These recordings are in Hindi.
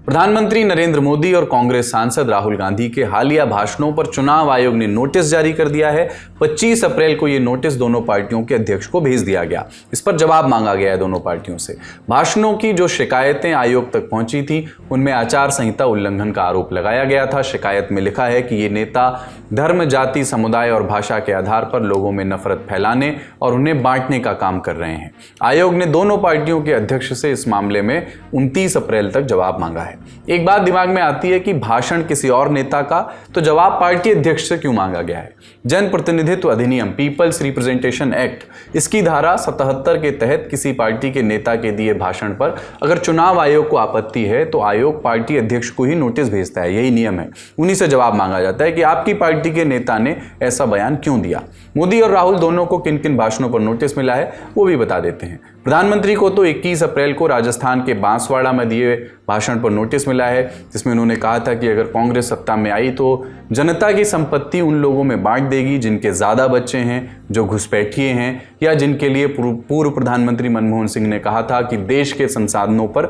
प्रधानमंत्री नरेंद्र मोदी और कांग्रेस सांसद राहुल गांधी के हालिया भाषणों पर चुनाव आयोग ने नोटिस जारी कर दिया है। 25 अप्रैल को यह नोटिस दोनों पार्टियों के अध्यक्ष को भेज दिया गया। इस पर जवाब मांगा गया है दोनों पार्टियों से। भाषणों की जो शिकायतें आयोग तक पहुंची थी उनमें आचार संहिता उल्लंघन का आरोप लगाया गया था। शिकायत में लिखा है कि ये नेता धर्म, जाति, समुदाय और भाषा के आधार पर लोगों में नफरत फैलाने और उन्हें बांटने का काम कर रहे हैं। आयोग ने दोनों पार्टियों के अध्यक्ष से इस मामले में 29 अप्रैल तक जवाब मांगा है। एक बात दिमाग में आती है कि भाषण किसी और नेता का, तो जवाब पार्टी अध्यक्ष से क्यों मांगा गया है? जन प्रतिनिधित्व अधिनियम, पीपल्स रिप्रेजेंटेशन एक्ट, इसकी धारा 77 के तहत किसी पार्टी के नेता के दिए भाषण पर अगर चुनाव आयोग को आपत्ति है तो आयोग पार्टी अध्यक्ष को ही नोटिस भेजता है। यही नियम है। उन्हीं से जवाब मांगा जाता है कि आपकी पार्टी के नेता ने ऐसा बयान क्यों दिया। मोदी और राहुल दोनों को किन किन भाषणों पर नोटिस मिला है वो भी बता देते हैं। प्रधानमंत्री को तो 21 अप्रैल को राजस्थान के बांसवाड़ा में दिए भाषण पर नोटिस मिला है, जिसमें उन्होंने कहा था कि अगर कांग्रेस सत्ता में आई तो जनता की संपत्ति उन लोगों में बांट देगी जिनके ज़्यादा बच्चे हैं, जो घुसपैठिए हैं, या जिनके लिए पूर्व प्रधानमंत्री मनमोहन सिंह ने कहा था कि देश के संसाधनों पर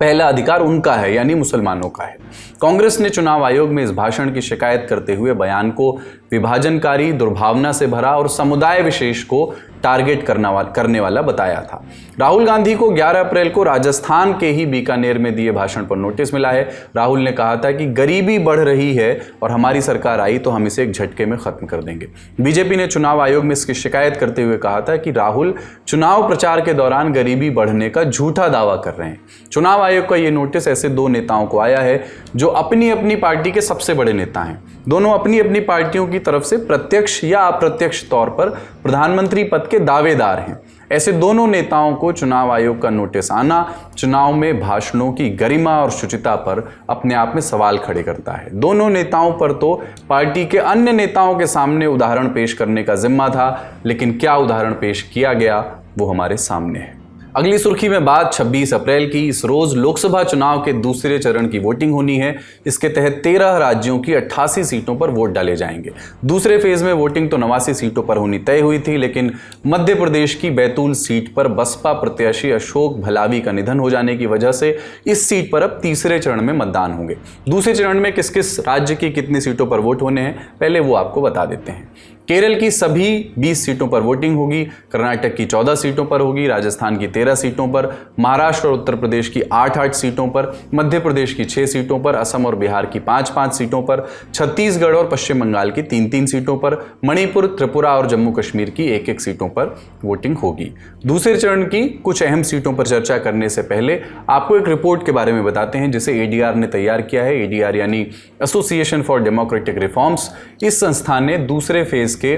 पहला अधिकार उनका है, यानी मुसलमानों का है। कांग्रेस ने चुनाव आयोग में इस भाषण की शिकायत करते हुए बयान को विभाजनकारी, दुर्भावना से भरा और समुदाय विशेष को टारगेट करने वाला बताया था। राहुल गांधी को 11 अप्रैल को राजस्थान के ही बीकानेर में दिए भाषण पर नोटिस मिला है। राहुल ने कहा था कि गरीबी बढ़ रही है और हमारी सरकार आई तो हम इसे एक झटके में खत्म कर देंगे। बीजेपी ने चुनाव आयोग में इसकी शिकायत करते हुए कहा था कि राहुल चुनाव प्रचार के दौरान गरीबी बढ़ने का झूठा दावा कर रहे हैं। चुनाव आयोग का यह नोटिस ऐसे दो नेताओं को आया है जो अपनी अपनी पार्टी के सबसे बड़े नेता हैं। दोनों अपनी अपनी पार्टियों की तरफ से प्रत्यक्ष या अप्रत्यक्ष तौर पर प्रधानमंत्री पद के दावेदार हैं। ऐसे दोनों नेताओं को चुनाव आयोग का नोटिस आना चुनाव में भाषणों की गरिमा और शुचिता पर अपने आप में सवाल खड़े करता है। दोनों नेताओं पर तो पार्टी के अन्य नेताओं के सामने उदाहरण पेश करने का जिम्मा था, लेकिन क्या उदाहरण पेश किया गया वो हमारे सामने है। अगली सुर्खी में बात 26 अप्रैल की। इस रोज लोकसभा चुनाव के दूसरे चरण की वोटिंग होनी है। इसके तहत 13 राज्यों की 88 सीटों पर वोट डाले जाएंगे। दूसरे फेज में वोटिंग तो 89 सीटों पर होनी तय हुई थी, लेकिन मध्य प्रदेश की बैतूल सीट पर बसपा प्रत्याशी अशोक भलावी का निधन हो जाने की वजह से इस सीट पर अब तीसरे चरण में मतदान होंगे। दूसरे चरण में किस किस राज्य की कितनी सीटों पर वोट होने हैं पहले वो आपको बता देते हैं। केरल की सभी 20 सीटों पर वोटिंग होगी, कर्नाटक की 14 सीटों पर होगी, राजस्थान की 13 सीटों पर, महाराष्ट्र और उत्तर प्रदेश की 8-8 सीटों पर, मध्य प्रदेश की 6 सीटों पर, असम और बिहार की 5-5 सीटों पर, छत्तीसगढ़ और पश्चिम बंगाल की 3-3 सीटों पर, मणिपुर, त्रिपुरा और जम्मू कश्मीर की 1-1 सीटों पर वोटिंग होगी। दूसरे चरण की कुछ अहम सीटों पर चर्चा करने से पहले आपको एक रिपोर्ट के बारे में बताते हैं जिसे एडीआर ने तैयार किया है। एडीआर यानी एसोसिएशन फॉर डेमोक्रेटिक रिफॉर्म्स। इस संस्थान ने दूसरे फेज के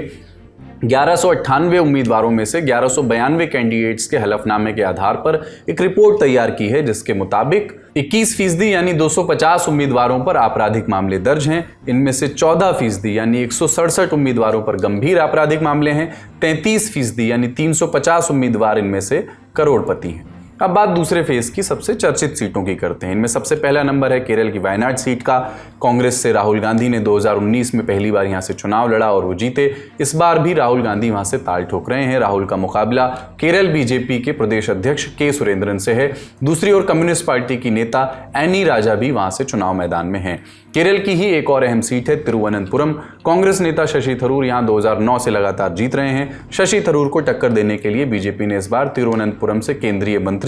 1198 उम्मीदवारों में से 1192 कैंडिडेट्स के हलफनामे के आधार पर एक रिपोर्ट तैयार की है, जिसके मुताबिक 21% यानी 250 उम्मीदवारों पर आपराधिक मामले दर्ज हैं। इनमें से 14% यानी 167 उम्मीदवारों पर गंभीर आपराधिक मामले हैं। 33% यानी 350 उम्मीदवार इनमें से करोड़पति हैं। अब बात दूसरे फेज की सबसे चर्चित सीटों की करते हैं। इनमें सबसे पहला नंबर है केरल की वायनाड सीट का। कांग्रेस से राहुल गांधी ने 2019 में पहली बार यहां से चुनाव लड़ा और वो जीते। इस बार भी राहुल गांधी वहां से ताल ठोक रहे हैं। राहुल का मुकाबला केरल बीजेपी के प्रदेश अध्यक्ष के सुरेंद्रन से है। दूसरी ओर कम्युनिस्ट पार्टी की नेता एनी राजा भी वहां से चुनाव मैदान में हैं। केरल की ही एक और अहम सीट है तिरुवनंतपुरम। कांग्रेस नेता शशि थरूर यहां 2009 से लगातार जीत रहे हैं। शशि थरूर को टक्कर देने के लिए बीजेपी ने इस बार तिरुवनंतपुरम से केंद्रीय मंत्री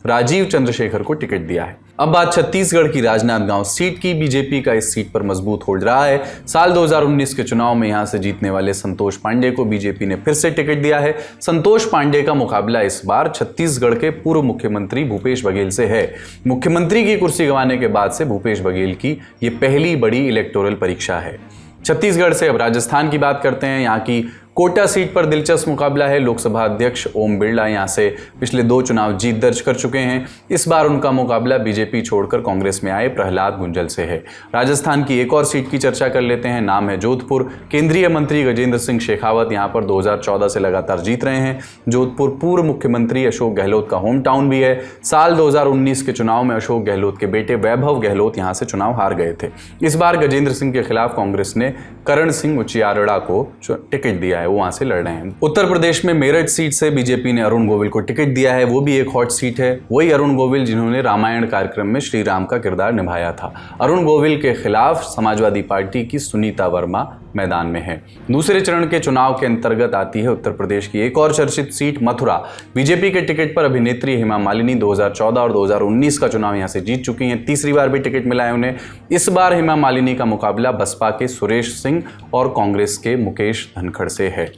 राजीव चंद्रशेखर को टिकट दिया है। अब बात छत्तीसगढ़ की राजनांदगांव सीट की। बीजेपी का इस सीट पर मजबूत होल्ड रहा है। साल 2019 के चुनाव में यहां से जीतने वाले संतोष पांडे को बीजेपी ने फिर से टिकट दिया है। संतोष पांडे का मुकाबला इस बार छत्तीसगढ़ के पूर्व मुख्यमंत्री भूपेश बघेल से है। मुख्यमंत्री की कुर्सी गंवाने के बाद से भूपेश बघेल की यह पहली बड़ी इलेक्टोरल परीक्षा है। छत्तीसगढ़ से अब राजस्थान की बात करते हैं। यहाँ की कोटा सीट पर दिलचस्प मुकाबला है। लोकसभा अध्यक्ष ओम बिरला यहां से पिछले 2 चुनाव जीत दर्ज कर चुके हैं। इस बार उनका मुकाबला बीजेपी छोड़कर कांग्रेस में आए प्रहलाद गुंजल से है। राजस्थान की एक और सीट की चर्चा कर लेते हैं। नाम है जोधपुर। केंद्रीय मंत्री गजेंद्र सिंह शेखावत यहां पर 2014 से लगातार जीत रहे हैं। जोधपुर पूर्व मुख्यमंत्री अशोक गहलोत का होम टाउन भी है। साल 2019 के चुनाव में अशोक गहलोत के बेटे वैभव गहलोत यहां से चुनाव हार गए थे। इस बार गजेंद्र सिंह के खिलाफ कांग्रेस ने करण सिंह उचियारड़ा को टिकट दिया है। है, वो वहां से लड़ रहे हैं। उत्तर प्रदेश में मेरठ सीट से बीजेपी ने अरुण गोविल को टिकट दिया है। वो भी एक हॉट सीट है। वही अरुण गोविल जिन्होंने रामायण कार्यक्रम में श्री राम का किरदार निभाया था। अरुण गोविल के खिलाफ समाजवादी पार्टी की सुनीता वर्मा मैदान में है। दूसरे चरण के चुनाव के अंतर्गत आती है उत्तर प्रदेश की एक और चर्चित सीट मथुरा। बीजेपी के टिकट पर अभिनेत्री हेमा मालिनी 2014 और 2019 का चुनाव यहां से जीत चुकी हैं। तीसरी बार भी टिकट मिला है उन्हें। इस बार हेमा मालिनी का मुकाबला बसपा के सुरेश सिंह और कांग्रेस के मुकेश धनखड़ से है।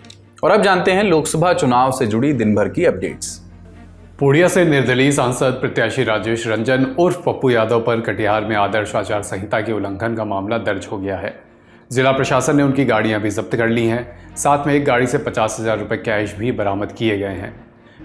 और अब जानते हैं लोकसभा चुनाव से जुड़ी दिन भर की अपडेट्स। पूर्णिया से निर्दलीय सांसद प्रत्याशी राजेश रंजन उर्फ पप्पू यादव पर कटिहार में आदर्श आचार संहिता के उल्लंघन का मामला दर्ज हो गया है। जिला प्रशासन ने उनकी गाड़ियां भी जब्त कर ली हैं। साथ में एक गाड़ी से 50,000 रुपये कैश भी बरामद किए गए हैं।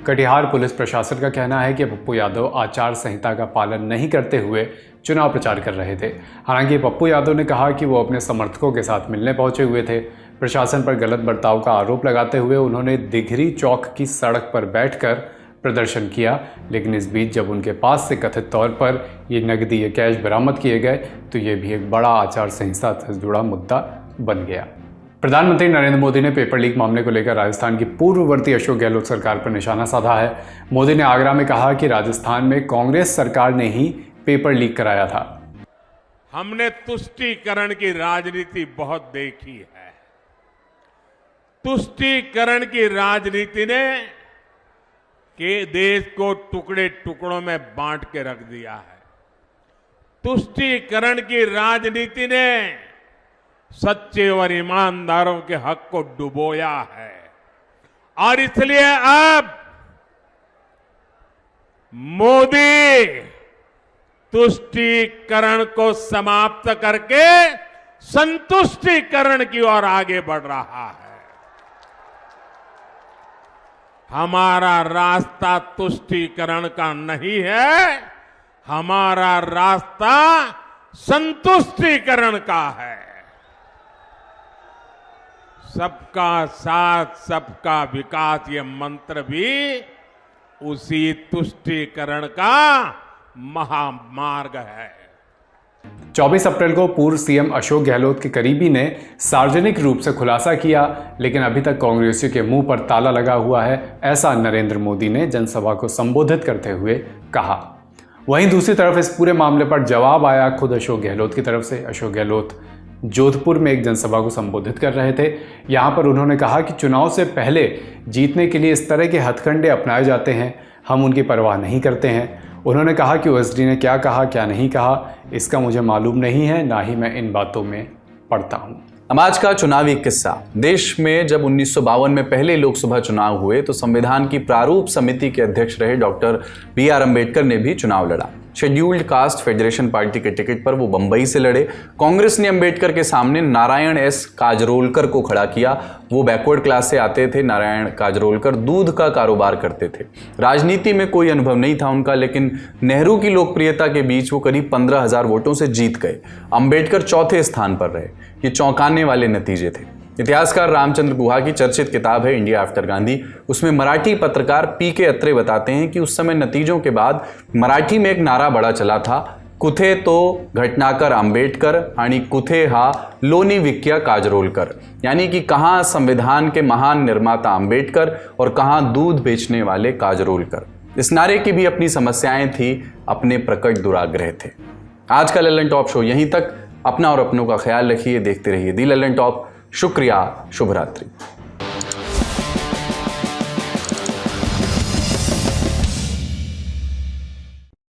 कटिहार पुलिस प्रशासन का कहना है कि पप्पू यादव आचार संहिता का पालन नहीं करते हुए चुनाव प्रचार कर रहे थे। हालांकि पप्पू यादव ने कहा कि वो अपने समर्थकों के साथ मिलने पहुंचे हुए थे। प्रशासन पर गलत बर्ताव का आरोप लगाते हुए उन्होंने दिघरी चौक की सड़क पर बैठकर प्रदर्शन किया, लेकिन इस बीच जब उनके पास से कथित तौर पर ये नकदी या कैश बरामद किए गए तो ये भी एक बड़ा आचार संहिता से जुड़ा मुद्दा बन गया। प्रधानमंत्री नरेंद्र मोदी ने पेपर लीक मामले को लेकर राजस्थान की पूर्ववर्ती अशोक गहलोत सरकार पर निशाना साधा है। मोदी ने आगरा में कहा कि राजस्थान में कांग्रेस सरकार ने ही पेपर लीक कराया था। हमने तुष्टीकरण की राजनीति बहुत देखी है। तुष्टीकरण की राजनीति ने के देश को टुकड़े टुकड़ों में बांट के रख दिया है। तुष्टीकरण की राजनीति ने सच्चे और ईमानदारों के हक को डुबोया है और इसलिए अब मोदी तुष्टीकरण को समाप्त करके संतुष्टीकरण की ओर आगे बढ़ रहा है। हमारा रास्ता तुष्टीकरण का नहीं है, हमारा रास्ता संतुष्टीकरण का है। सबका साथ सबका विकास ये मंत्र भी उसी तुष्टीकरण का महामार्ग है। 24 अप्रैल को पूर्व सीएम अशोक गहलोत के करीबी ने सार्वजनिक रूप से खुलासा किया, लेकिन अभी तक कांग्रेसियों के मुंह पर ताला लगा हुआ है, ऐसा नरेंद्र मोदी ने जनसभा को संबोधित करते हुए कहा। वहीं दूसरी तरफ इस पूरे मामले पर जवाब आया खुद अशोक गहलोत की तरफ से। अशोक गहलोत जोधपुर में एक जनसभा को संबोधित कर रहे थे। यहां पर उन्होंने कहा कि चुनाव से पहले जीतने के लिए इस तरह के हथकंडे अपनाए जाते हैं, हम उनकी परवाह नहीं करते हैं। उन्होंने कहा कि ओएसडी ने क्या कहा क्या नहीं कहा इसका मुझे मालूम नहीं है, ना ही मैं इन बातों में पड़ता हूं। अब आज का चुनावी किस्सा। देश में जब 1952 में पहले लोकसभा चुनाव हुए तो संविधान की प्रारूप समिति के अध्यक्ष रहे डॉक्टर BR अम्बेडकर ने भी चुनाव लड़ा। शेड्यूल्ड कास्ट फेडरेशन पार्टी के टिकट पर वो बंबई से लड़े। कांग्रेस ने अम्बेडकर के सामने नारायण एस काजरोलकर को खड़ा किया। वो बैकवर्ड क्लास से आते थे। नारायण काजरोलकर दूध का कारोबार करते थे। राजनीति में कोई अनुभव नहीं था उनका, लेकिन नेहरू की लोकप्रियता के बीच वो करीब 15,000 वोटों से जीत गए। अम्बेडकर चौथे स्थान पर रहे। ये चौंकाने वाले नतीजे थे। इतिहासकार रामचंद्र गुहा की चर्चित किताब है इंडिया आफ्टर गांधी। उसमें मराठी पत्रकार PK अत्रे बताते हैं कि उस समय नतीजों के बाद मराठी में एक नारा बड़ा चला था, कुथे तो घटनाकर आंबेडकर आणि कुथे हा लोणी विक्या काजरोलकर, यानी कि कहाँ संविधान के महान निर्माता आंबेडकर और कहाँ दूध बेचने वाले काजरोलकर। इस नारे की भी अपनी समस्याएं थी, अपने प्रकट दुराग्रह थे। आज का लल्लन टॉप शो यहीं तक। अपना और अपनों का ख्याल रखिए, देखते रहिए दी लल्लन टॉप। शुक्रिया, शुभ रात्रि।